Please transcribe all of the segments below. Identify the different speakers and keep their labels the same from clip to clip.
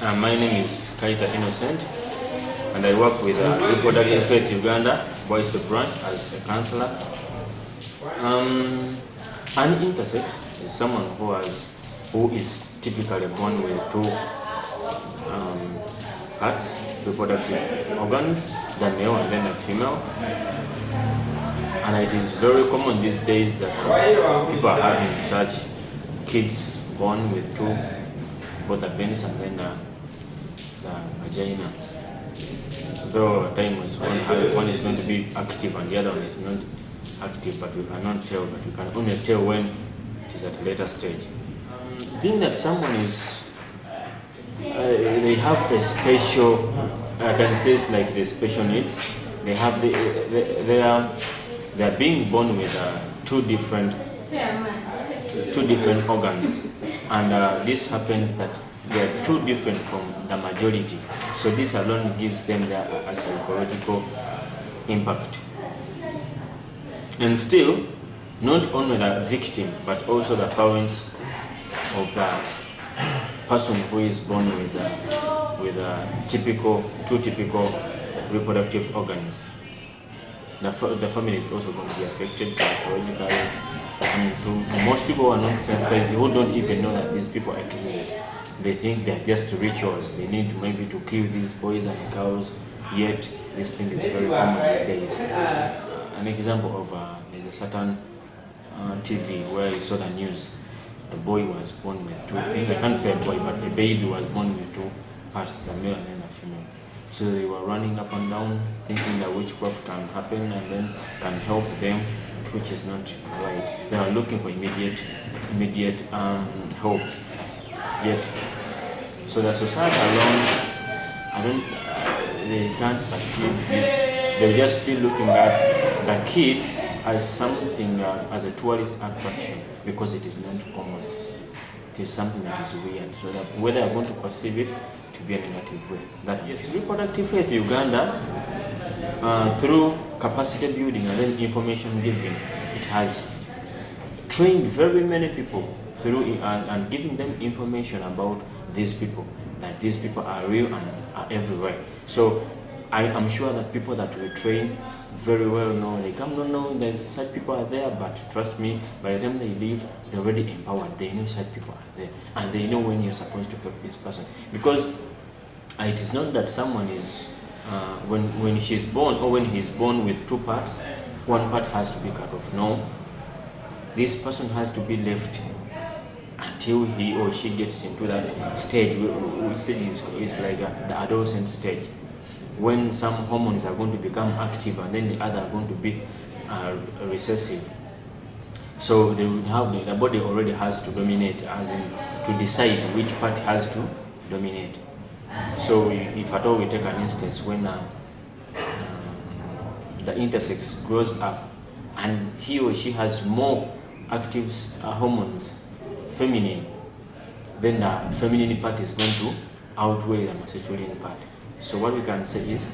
Speaker 1: My name is Kayiita and I work with Reproductive Uganda, Boys Branch, as a counselor. An intersex is someone who is typically born with two parts, reproductive organs, the male and then the female. And it is very common these days that people are having such kids born with two, both the penis and then the vagina. Though a time was one is going to be active and the other one is not active, but we cannot tell, but we can only tell when it is at a later stage. Being that someone is, they have a special, I can say it's like the special needs, they have they are being born with two different organs, and this happens that they are too different from the majority. So this alone gives them a psychological impact. And still, not only the victim, but also the parents of the person who is born with two typical reproductive organs. The family is also going to be affected psychologically. And most people who are not sensitized, who don't even know that these people exist. They think they're just rituals. They need maybe to kill these boys and cows, yet this thing is very common these days. An example of there's a certain TV where you saw the news. A boy was born with two things. I can't say a boy, but a baby was born with two parts, the male and then the female. So they were running up and down, thinking that witchcraft can happen and then can help them, which is not right. They are looking for immediate help. Yet, so the society alone, they can't perceive this. They'll just be looking at the kid as something, as a tourist attraction, because it is not common. It is something that is weird. So that whether they're going to perceive it to be a negative way. That yes, reproductive health Uganda, through capacity building and then information giving, it has trained very many people through and giving them information about these people, that these people are real and are everywhere. So I am sure that people that we train very well know, they come to know there's such people are there, but trust me, by the time they leave, they're already empowered. They know such people are there, and they know when you're supposed to help this person. Because it is not that someone is, when she's born or when he's born with two parts, one part has to be cut off. No, this person has to be left until he or she gets into that stage, which stage is like the adolescent stage, when some hormones are going to become active and then the other are going to be recessive. So they will have the body already has to dominate, as in to decide which part has to dominate. So if at all we take an instance when the intersex grows up and he or she has more active hormones, feminine, then the feminine part is going to outweigh the masculine part. So what we can say is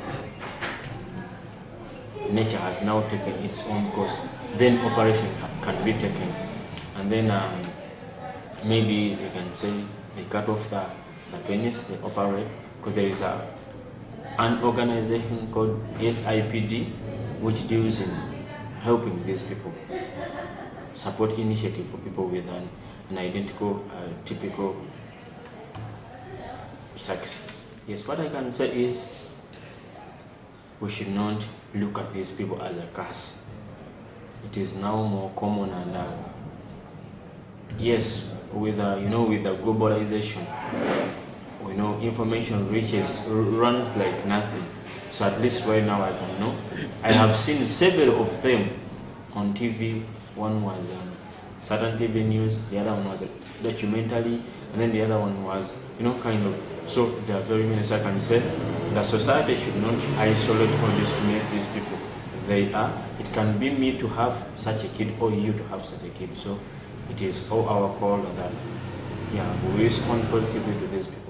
Speaker 1: nature has now taken its own course. Then operation can be taken, and then maybe they can say they cut off the penis, they operate, because there is an organization called SIPD which deals in helping these people, support initiative for people with an identical, typical sex. Yes, what I can say is we should not look at these people as a curse. It is now more common, and yes, with with the globalization, information runs like nothing. So at least right now I can know. I have seen several of them on TV. One was certain TV news, the other one was a documentary, and then the other one was, kind of. So there are very many. So I can say the society should not isolate or discriminate these people. They are. It can be me to have such a kid or you to have such a kid. So it is all our call that we respond positively to these people.